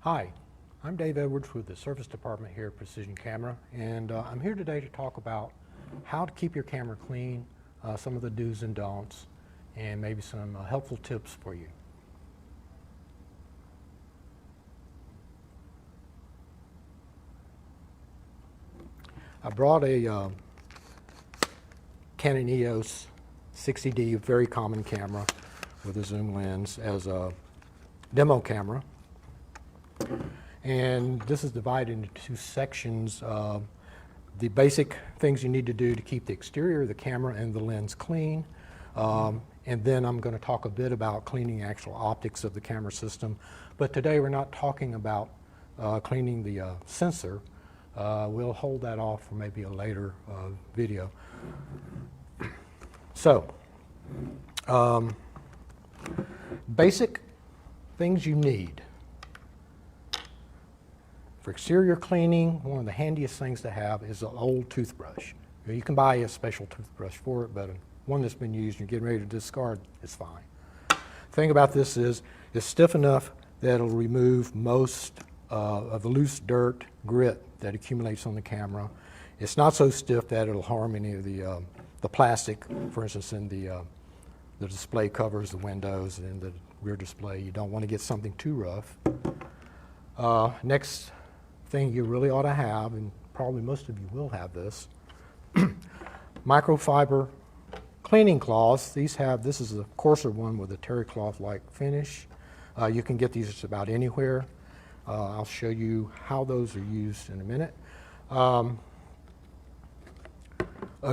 Hi, I'm Dave Edwards with the Service Department here at Precision Camera, and I'm here today to talk about how to keep your camera clean, some of the do's and don'ts, and maybe some helpful tips for you. I brought a Canon EOS 60D, a very common camera with a zoom lens, as a demo camera. And this is divided into two sections. The basic things you need to do to keep the exterior of the camera and the lens clean. And then I'm going to talk a bit about cleaning the actual optics of the camera system. But today we're not talking about cleaning the sensor. We'll hold that off for maybe a later video. So, basic things you need. For exterior cleaning, one of the handiest things to have is an old toothbrush. You can buy a special toothbrush for it, but one that's been used and you're getting ready to discard is fine. The thing about this is it's stiff enough that it'll remove most of the loose dirt, grit that accumulates on the camera. It's not so stiff that it'll harm any of the plastic, for instance, in the display covers, the windows, and the rear display. You don't want to get something too rough. Next thing you really ought to have, and probably most of you will have this, microfiber cleaning cloths. This is a coarser one with a terry cloth-like finish. You can get these just about anywhere. I'll show you how those are used in a minute. A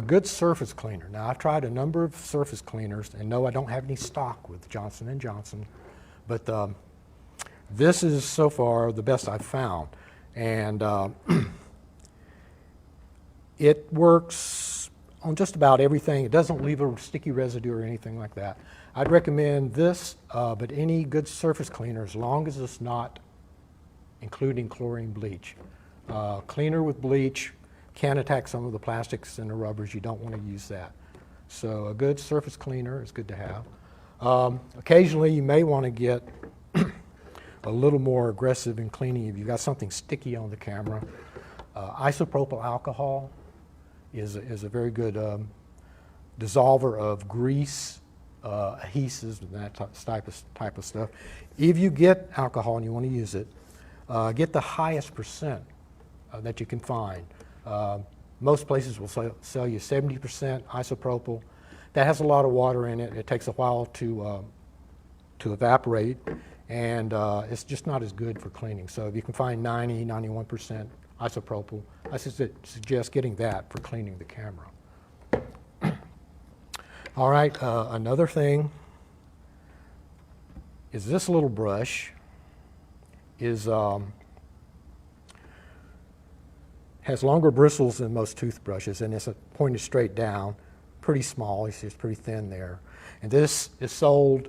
good surface cleaner. Now, I've tried a number of surface cleaners, and no, I don't have any stock with Johnson & Johnson, but this is so far the best I've found. And it works on just about everything. It doesn't leave a sticky residue or anything like that. I'd recommend this, but any good surface cleaner, as long as it's not including chlorine bleach. Cleaner with bleach can attack some of the plastics and the rubbers. You don't want to use that. So a good surface cleaner is good to have. Occasionally you may want to get a little more aggressive in cleaning if you've got something sticky on the camera. Isopropyl alcohol is a very good dissolver of grease, adhesives, and that type of stuff. If you get alcohol and you want to use it, get the highest percent that you can find. Most places will sell you 70% isopropyl. That has a lot of water in it. It takes a while to evaporate, and it's just not as good for cleaning. So if you can find 90, 91% isopropyl, I suggest getting that for cleaning the camera. All right, another thing is this little brush has longer bristles than most toothbrushes, and it's pointed straight down, pretty small. You see it's pretty thin there. And this is sold,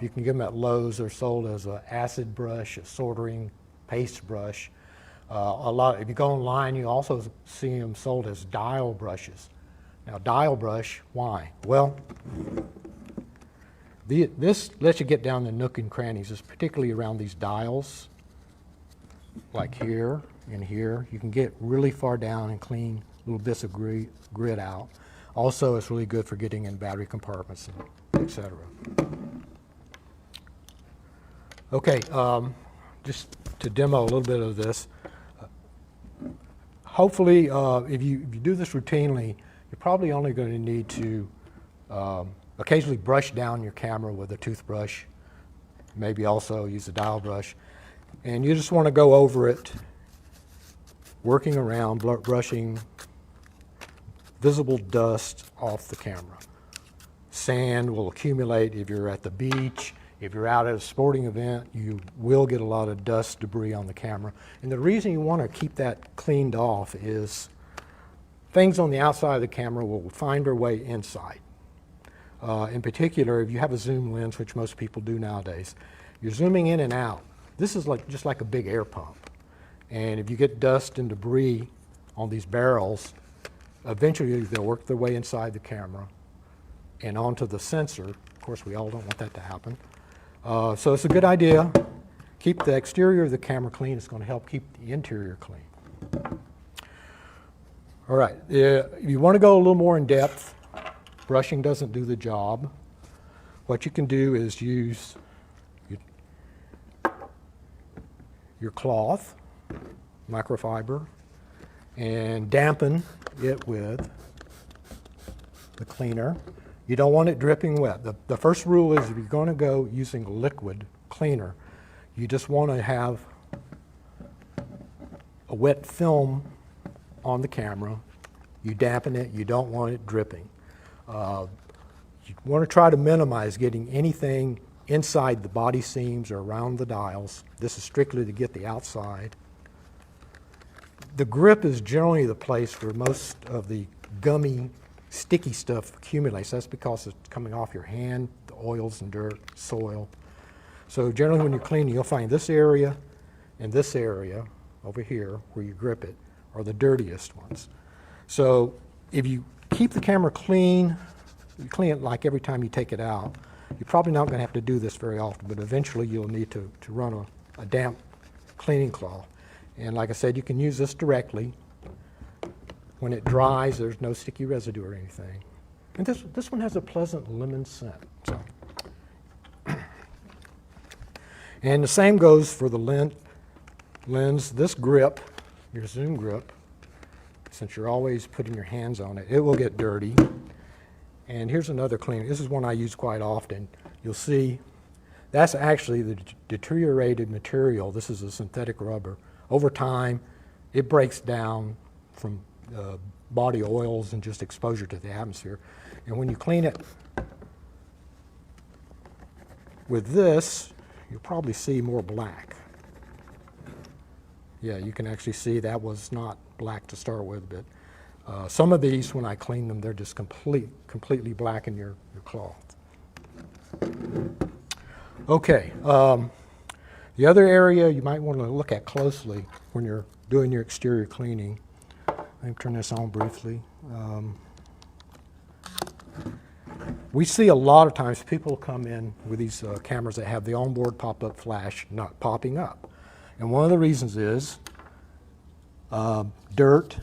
you can get them at Lowe's. They're sold as an acid brush, a soldering paste brush. If you go online, you also see them sold as dial brushes. Now, dial brush, why? Well, this lets you get down the nook and crannies, particularly around these dials, like here and here. You can get really far down and clean little bits of grit out. Also, it's really good for getting in battery compartments, etc. Okay, just to demo a little bit of this. Hopefully, if you do this routinely, you're probably only going to need to occasionally brush down your camera with a toothbrush, maybe also use a dial brush. And you just want to go over it, working around, brushing visible dust off the camera. Sand will accumulate if you're at the beach. If you're out at a sporting event, you will get a lot of dust, debris on the camera. And the reason you want to keep that cleaned off is things on the outside of the camera will find their way inside. In particular, if you have a zoom lens, which most people do nowadays, you're zooming in and out. This is just like a big air pump. And if you get dust and debris on these barrels, eventually they'll work their way inside the camera and onto the sensor. Of course, we all don't want that to happen. So it's a good idea. keep the exterior of the camera clean. It's going to help keep the interior clean. All right, if you want to go a little more in depth, brushing doesn't do the job. What you can do is use your cloth, microfiber, and dampen it with the cleaner. You don't want it dripping wet. The first rule is if you're going to go using liquid cleaner, you just want to have a wet film on the camera. You dampen it. You don't want it dripping. You want to try to minimize getting anything inside the body seams or around the dials. This is strictly to get the outside. The grip is generally the place where most of the gummy, sticky stuff accumulates. That's because it's coming off your hand, the oils and dirt, soil. So generally when you're cleaning, you'll find this area and this area over here where you grip it are the dirtiest ones. So if you keep the camera clean, you clean it like every time you take it out, you're probably not going to have to do this very often, but eventually you'll need to run a damp cleaning cloth. And like I said, you can use this directly. When it dries, there's no sticky residue or anything. And this one has a pleasant lemon scent. So. And the same goes for the lens. This grip, your zoom grip, since you're always putting your hands on it, it will get dirty. And here's another cleaner. This is one I use quite often. You'll see that's actually the deteriorated material. This is a synthetic rubber. Over time, it breaks down from body oils and just exposure to the atmosphere. And when you clean it with this, you'll probably see more black. Yeah, you can actually see that was not black to start with, but some of these, when I clean them, they're just completely black in your cloth. Okay, the other area you might want to look at closely when you're doing your exterior cleaning, let me turn this on briefly. We see a lot of times people come in with these cameras that have the onboard pop-up flash not popping up. And one of the reasons is dirt,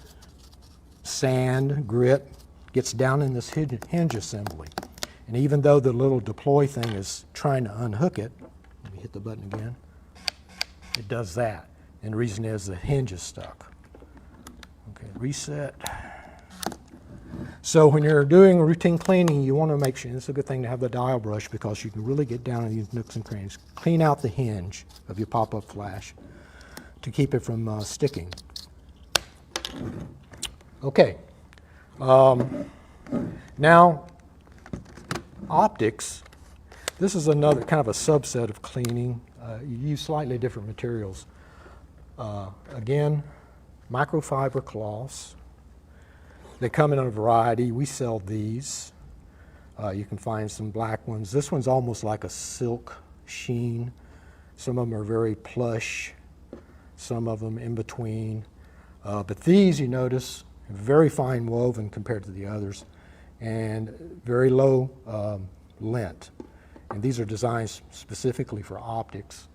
sand, grit gets down in this hinge assembly. And even though the little deploy thing is trying to unhook it, let me hit the button again, it does that. And the reason is the hinge is stuck. Okay, reset. So when you're doing routine cleaning, you want to make sure, and it's a good thing to have the dial brush because you can really get down in these nooks and crannies. Clean out the hinge of your pop-up flash to keep it from sticking. Okay. Now, optics. This is another kind of a subset of cleaning. You use slightly different materials. Again, microfiber cloths. They come in a variety. We sell these. You can find some black ones. This one's almost like a silk sheen. Some of them are very plush. Some of them in between. But these, you notice, very fine woven compared to the others, and very low lint. And these are designed specifically for optics.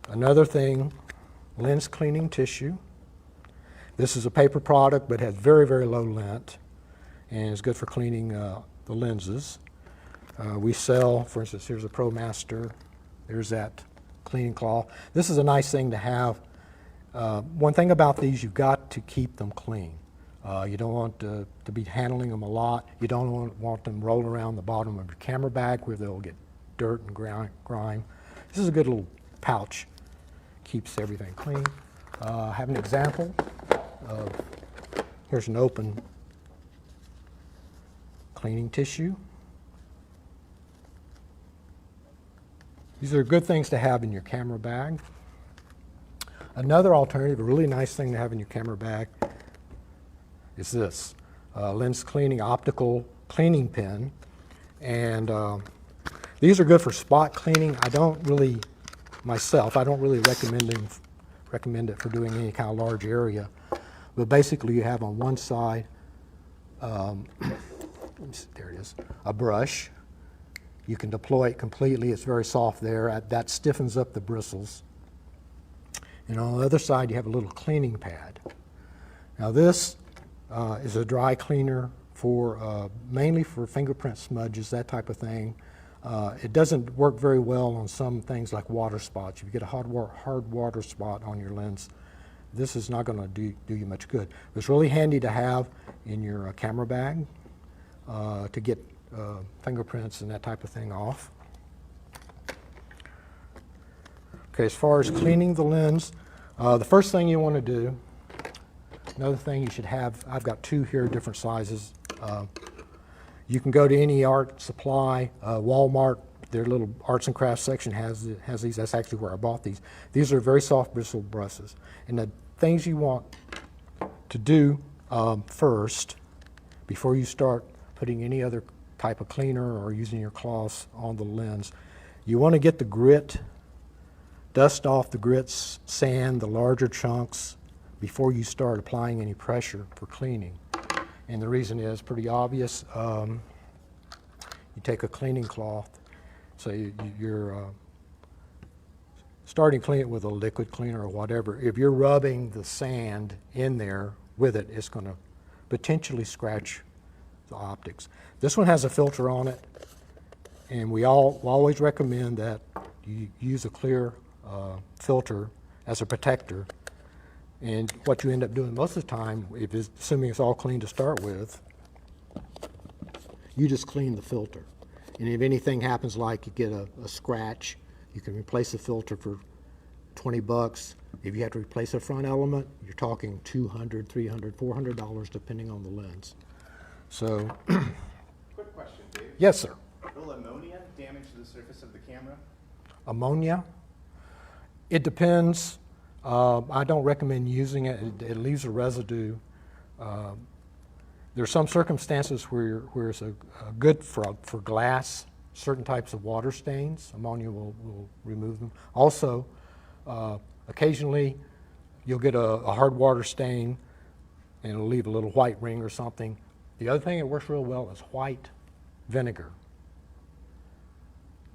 Another thing, lens cleaning tissue. This is a paper product, but has very, very low lint, and is good for cleaning the lenses. We sell, for instance, here's a ProMaster. There's that cleaning cloth. This is a nice thing to have. One thing about these, you've got to keep them clean. You don't want to be handling them a lot. You don't want them rolled around the bottom of your camera bag where they'll get dirt and grime. This is a good little pouch. Keeps everything clean. I have an example of, here's an open cleaning tissue. These are good things to have in your camera bag. Another alternative, a really nice thing to have in your camera bag is this, lens cleaning optical cleaning pen. And these are good for spot cleaning. I don't really recommend it for doing any kind of large area. But basically you have on one side, there it is, a brush. You can deploy it completely. It's very soft there. That stiffens up the bristles. And on the other side, you have a little cleaning pad. Now this is a dry cleaner for mainly for fingerprint smudges, that type of thing. It doesn't work very well on some things like water spots. If you get a hard water spot on your lens, this is not going to do you much good. It's really handy to have in your camera bag to get fingerprints and that type of thing off. Okay, as far as cleaning the lens, the first thing you want to do, another thing you should have, I've got two here, different sizes. You can go to any art supply, Walmart, their little arts and crafts section has these. That's actually where I bought these. These are very soft bristle brushes. And the things you want to do first, before you start putting any other type of cleaner or using your cloths on the lens, you want to get the grit, dust off the grits, sand, the larger chunks, before you start applying any pressure for cleaning. And the reason is pretty obvious. You take a cleaning cloth, so you're starting to clean it with a liquid cleaner or whatever. If you're rubbing the sand in there with it, it's going to potentially scratch the optics. This one has a filter on it, and we always recommend that you use a clear filter as a protector. And what you end up doing most of the time, assuming it's all clean to start with, you just clean the filter. And if anything happens, like you get a scratch, you can replace the filter for $20. If you have to replace a front element, you're talking $200, $300, $400, depending on the lens. So, quick question, Dave. Yes, sir. Will ammonia damage the surface of the camera? Ammonia? It depends. I don't recommend using it. It leaves a residue. There are some circumstances where it's good for glass, certain types of water stains. Ammonia will remove them. Also, occasionally you'll get a hard water stain and it'll leave a little white ring or something. The other thing that works real well is white vinegar.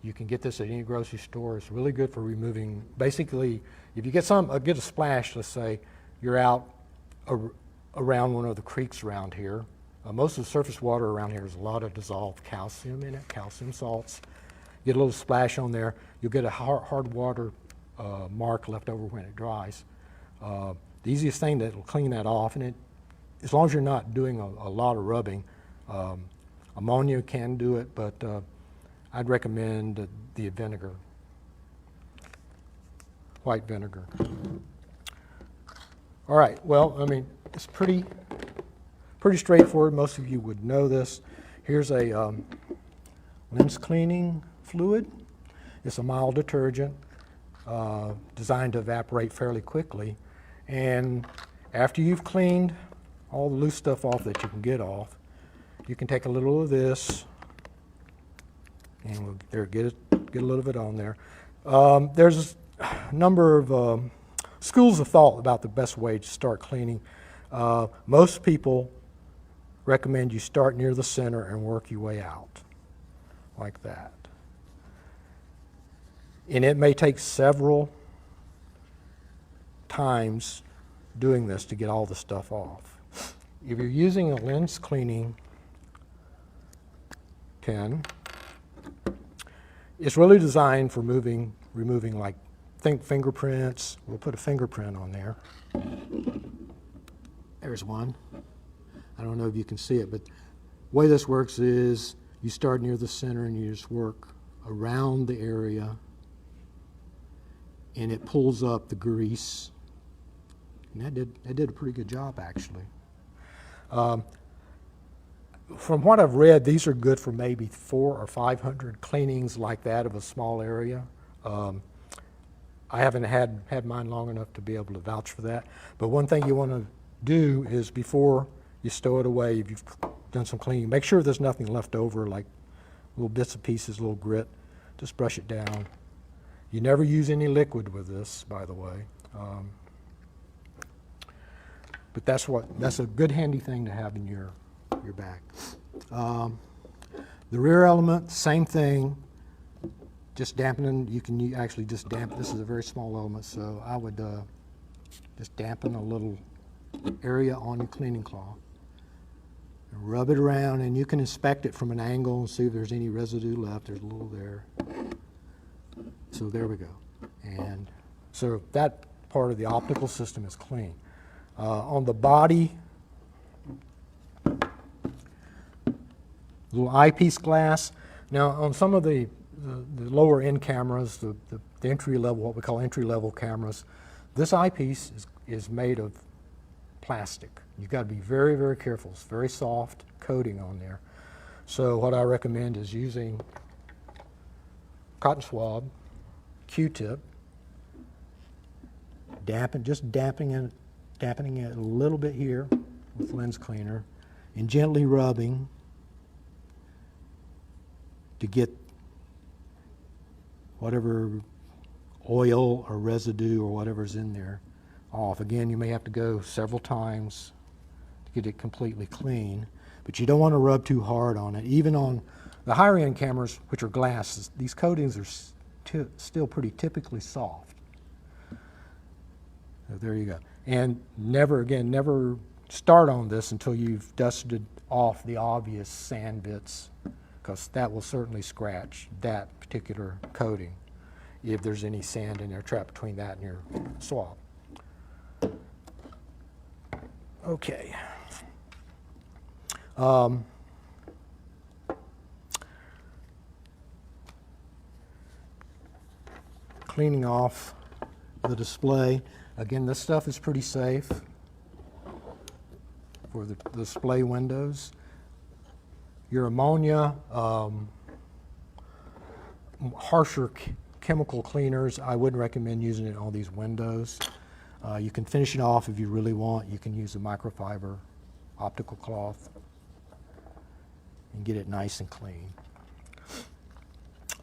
You can get this at any grocery store. It's really good for removing, basically, if you get a splash, let's say, you're out around one of the creeks around here. Most of the surface water around here has a lot of dissolved calcium in it, calcium salts. Get a little splash on there, you'll get a hard water mark left over when it dries. The easiest thing that will clean that off, and as long as you're not doing a lot of rubbing, ammonia can do it, but I'd recommend the vinegar, white vinegar. All right, well, I mean, it's pretty straightforward. Most of you would know this. Here's a lens cleaning fluid. It's a mild detergent designed to evaporate fairly quickly. And after you've cleaned all the loose stuff off that you can get off, you can take a little of this, and we'll get a little bit on there. There's a number of schools of thought about the best way to start cleaning. Most people recommend you start near the center and work your way out, like that. And it may take several times doing this to get all the stuff off. If you're using a lens cleaning pen, it's really designed for removing like fingerprints. We'll put a fingerprint on there. There's one. I don't know if you can see it, but the way this works is you start near the center and you just work around the area, and it pulls up the grease. And that did a pretty good job, actually. From what I've read, these are good for maybe 400 or 500 cleanings like that of a small area. I haven't had mine long enough to be able to vouch for that. But one thing you want to do is, before you stow it away, if you've done some cleaning, make sure there's nothing left over, like little bits and pieces, little grit. Just brush it down. You never use any liquid with this, by the way. But that's a good handy thing to have in your bag. The rear element, same thing, just dampening. You can actually just dampen. This is a very small element, so I would just dampen a little area on your cleaning cloth. And rub it around, and you can inspect it from an angle and see if there's any residue left. There's a little there. So there we go. And so that part of the optical system is clean. On the body, little eyepiece glass. Now on some of the lower end cameras, the entry level, what we call entry level cameras, this eyepiece is made of plastic. You've got to be very, very careful. It's very soft coating on there. So what I recommend is using cotton swab, Q-tip, dampening it a little bit here with lens cleaner, and gently rubbing to get whatever oil or residue or whatever's in there off. Again, you may have to go several times to get it completely clean, but you don't want to rub too hard on it. Even on the higher end cameras, which are glass, these coatings are still pretty typically soft. So there you go. And never start on this until you've dusted off the obvious sand bits, because that will certainly scratch that particular coating if there's any sand in there trapped between that and your swab. Okay. Cleaning off the display. Again, this stuff is pretty safe for the display windows. Your ammonia, harsher chemical cleaners, I wouldn't recommend using it on these windows. You can finish it off if you really want. You can use a microfiber optical cloth and get it nice and clean.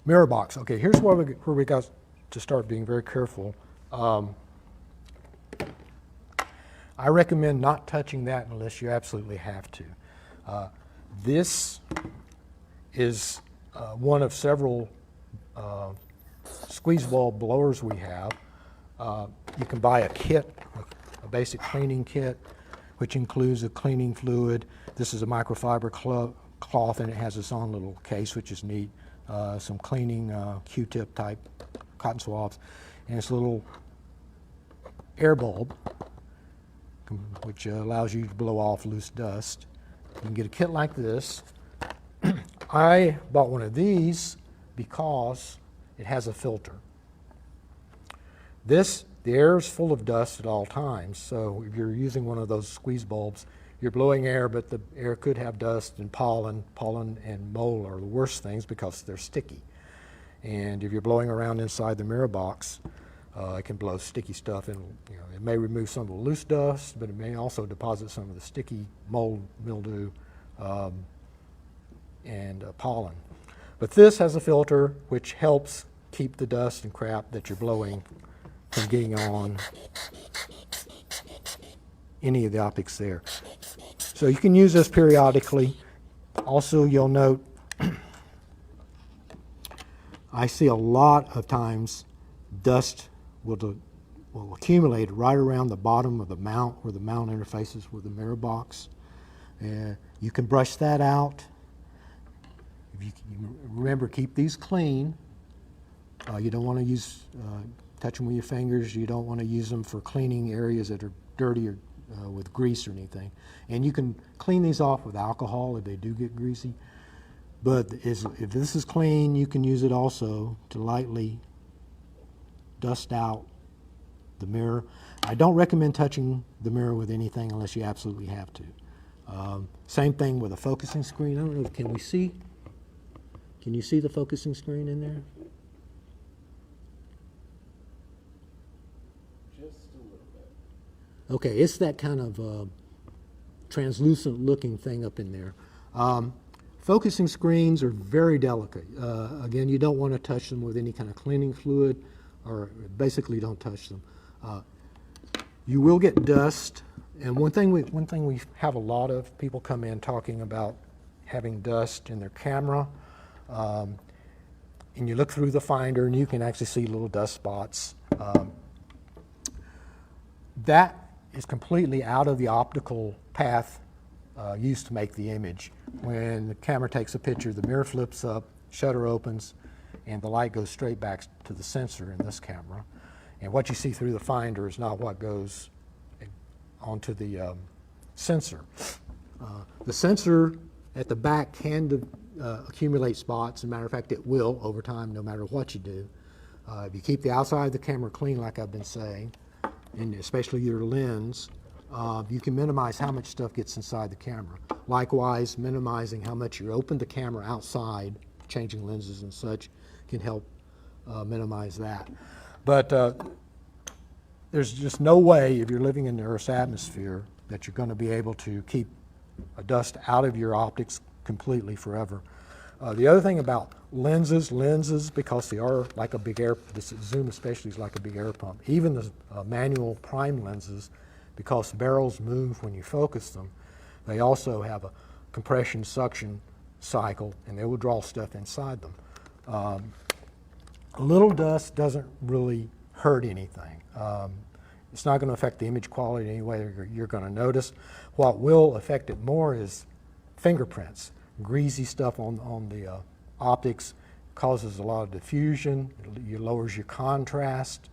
Mirror box. Okay, here's where we got to start being very careful. I recommend not touching that unless you absolutely have to. This is one of several squeeze ball blowers we have. You can buy a kit, a basic cleaning kit, which includes a cleaning fluid. This is a microfiber cloth, and it has its own little case, which is neat. Some cleaning Q-tip type cotton swabs, and it's a little air bulb, which allows you to blow off loose dust. You can get a kit like this. I bought one of these because it has a filter. The air is full of dust at all times, so if you're using one of those squeeze bulbs, you're blowing air, but the air could have dust and pollen. Pollen and mold are the worst things because they're sticky. And if you're blowing around inside the mirror box, it can blow sticky stuff, and it may remove some of the loose dust, but it may also deposit some of the sticky mold, mildew, and pollen. But this has a filter which helps keep the dust and crap that you're blowing from getting on any of the optics there. So you can use this periodically. Also, you'll note I see a lot of times dust will accumulate right around the bottom of the mount, where the mount interfaces with the mirror box. You can brush that out. If you remember, keep these clean. You don't want to use touch them with your fingers. You don't want to use them for cleaning areas that are dirty or with grease or anything. And you can clean these off with alcohol if they do get greasy. But if this is clean, you can use it also to lightly dust out the mirror. I don't recommend touching the mirror with anything unless you absolutely have to. Same thing with a focusing screen. I don't know, can you see the focusing screen in there? Just a little bit. Okay, it's that kind of translucent looking thing up in there. Focusing screens are very delicate. Again, you don't want to touch them with any kind of cleaning fluid, or basically don't touch them. You will get dust, and one thing we have a lot of people come in talking about having dust in their camera. And you look through the finder and you can actually see little dust spots. That is completely out of the optical path used to make the image. When the camera takes a picture, the mirror flips up, shutter opens, and the light goes straight back to the sensor in this camera. And what you see through the finder is not what goes onto the sensor. The sensor at the back can accumulate spots. As a matter of fact, it will over time, no matter what you do. If you keep the outside of the camera clean, like I've been saying, and especially your lens, you can minimize how much stuff gets inside the camera. Likewise, minimizing how much you open the camera outside, changing lenses and such, can help minimize that. But there's just no way, if you're living in the Earth's atmosphere, that you're going to be able to keep dust out of your optics completely forever. The other thing about lenses, because they are like a big air, this zoom especially is like a big air pump. Even the manual prime lenses, because the barrels move when you focus them, they also have a compression suction cycle, and they will draw stuff inside them. A little dust doesn't really hurt anything. It's not going to affect the image quality in any way you're going to notice. What will affect it more is fingerprints. Greasy stuff on the optics causes a lot of diffusion. It lowers your contrast.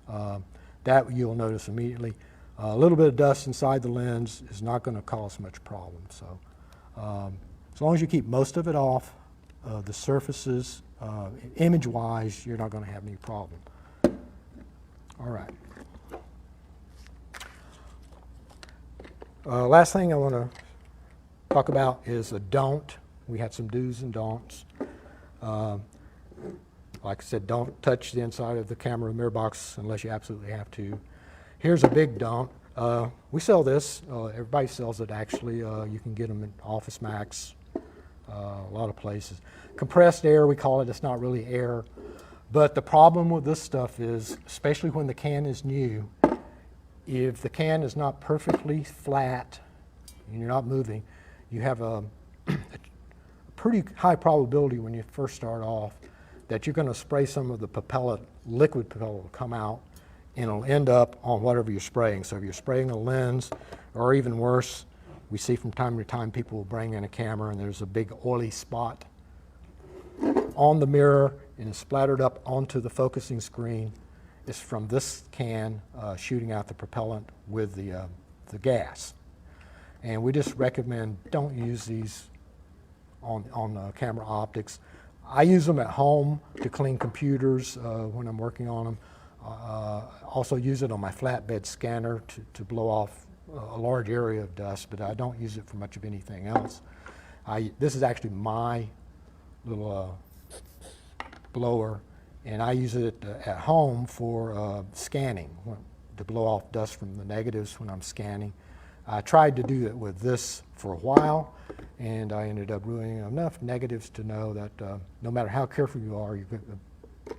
That you'll notice immediately. A little bit of dust inside the lens is not going to cause much problem. So as long as you keep most of it off, the surfaces, image-wise, you're not going to have any problem. All right. Last thing I want to talk about is a don't. We had some do's and don'ts. Like I said, don't touch the inside of the camera mirror box unless you absolutely have to. Here's a big don't. We sell this. Everybody sells it, actually. You can get them in Office Max, a lot of places. Compressed air, we call it. It's not really air. But the problem with this stuff is, especially when the can is new, if the can is not perfectly flat and you're not moving, you have a pretty high probability when you first start off that you're going to spray some of the propellant, liquid propellant will come out, and it'll end up on whatever you're spraying. So if you're spraying a lens, or even worse, we see from time to time people will bring in a camera and there's a big oily spot on the mirror and it's splattered up onto the focusing screen. It's from this can shooting out the propellant with the gas. And we just recommend don't use these on camera optics. I use them at home to clean computers when I'm working on them. Also use it on my flatbed scanner to blow off a large area of dust, but I don't use it for much of anything else. This is actually my little blower, and I use it at home for scanning, to blow off dust from the negatives when I'm scanning. I tried to do it with this for a while, and I ended up ruining enough negatives to know that no matter how careful you are,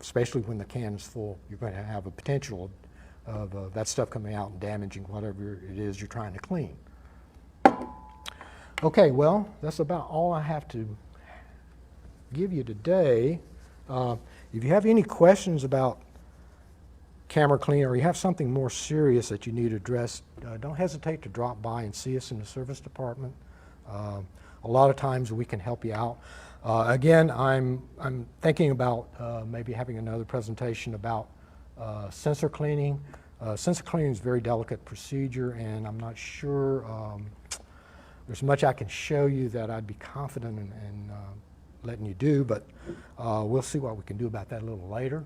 especially when the can is full, you're going to have a potential of that stuff coming out and damaging whatever it is you're trying to clean. Okay, well, that's about all I have to give you today. If you have any questions about camera cleaning, or you have something more serious that you need addressed, don't hesitate to drop by and see us in the service department. A lot of times we can help you out. Again, I'm thinking about maybe having another presentation about sensor cleaning. Sensor cleaning is a very delicate procedure, and I'm not sure there's much I can show you that I'd be confident in letting you do, but we'll see what we can do about that a little later.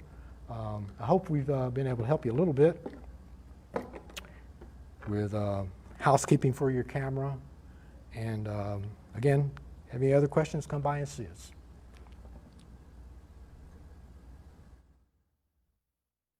I hope we've been able to help you a little bit with housekeeping for your camera. And again, have any other questions, come by and see us.